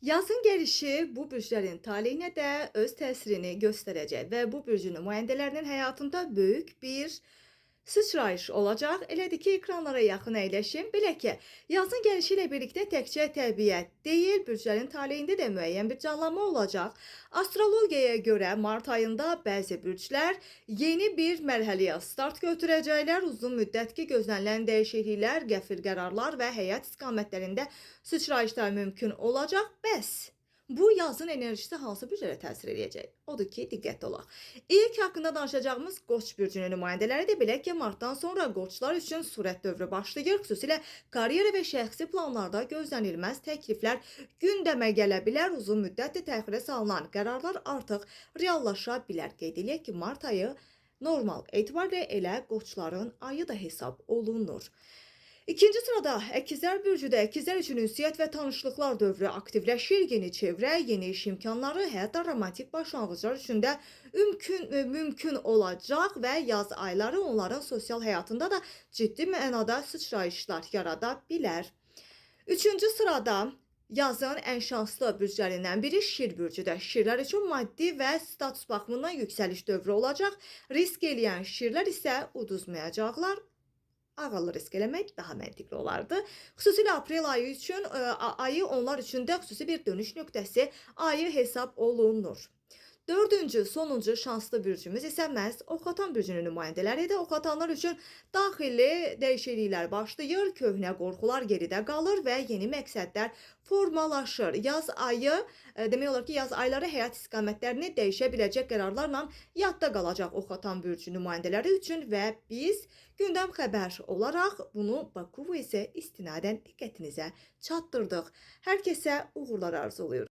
Yazın gelişi bu bürclərin taleyinə də öz təsirini göstərəcək və bu bürcün nümayəndələrinin həyatında böyük bir sıçrayış olacaq. Elədir ki, ekranlara yaxın əyləşin. Belə ki, yazın gəlişi ilə birlikdə təkcə təbiət deyil, bürclərin taleyində də müəyyən bir canlanma olacaq. Astrologiyaya görə mart ayında bəzi bürclər yeni bir mərhələyə start götürəcəklər. Uzun müddətki gözlənilən dəyişikliklər, qəfil qərarlar və həyat istiqamətlərində sıçrayışlar mümkün olacaq. Bəs bu yazın enerjisi hansı bürclərə təsir edəcək? Odur ki, diqqətli olaq. İlk haqqında danışacağımız Qoç bürcünün nümayəndələri də bilək ki, martdan sonra Qoçlar üçün sürət dövrü başlayır. Xüsusilə karyera və şəxsi planlarda gözlənilməz təkliflər gündəmə gələ bilər. Uzun müddətdir təxirə salınan qərarlar artıq reallaşa bilər. Qeyd eləyək ki, mart ayı normal etibarla elə Qoçların ayı da hesab olunur. İkinci sırada Əkizlər bürcüdə Əkizlər üçün ünsiyyət və tanışlıqlar dövrü aktivləşir. Yeni çevrə, yeni iş imkanları, hətta romantik başlanğıclar üçün də mümkün olacaq və yaz ayları onların sosial həyatında da ciddi mənada sıçrayışlar yarada bilər. Üçüncü sırada yazın ən şanslı bürclərindən biri Şir bürcüdür. Şirlər üçün maddi və status baxımından yüksəliş dövrü olacaq. Risk eləyən şirlər isə uduzmayacaqlar. Ağıllı risk eləmək daha məntiqli olardı. Xüsusilə aprel ayı üçün ayı onlar üçün də xüsusi bir dönüş nöqtəsi ayı hesab olunur. Dördüncü, sonuncu şanslı bürcümüz isə məhz Oxatan bürcünün nümayəndələridir. Oxatanlar üçün daxili dəyişikliklər başlayır, köhnə qorxular geridə qalır və yeni məqsədlər formalaşır. Yaz ayı, demək olar ki, yaz ayları həyat istiqamətlərini dəyişə biləcək qərarlarla yadda qalacaq Oxatan bürcü nümayəndələri üçün və biz gündəm xəbər olaraq bunu Bakuvu isə istinadən diqqətinizə çatdırdıq. Hər kəsə uğurlar arzulayırıq.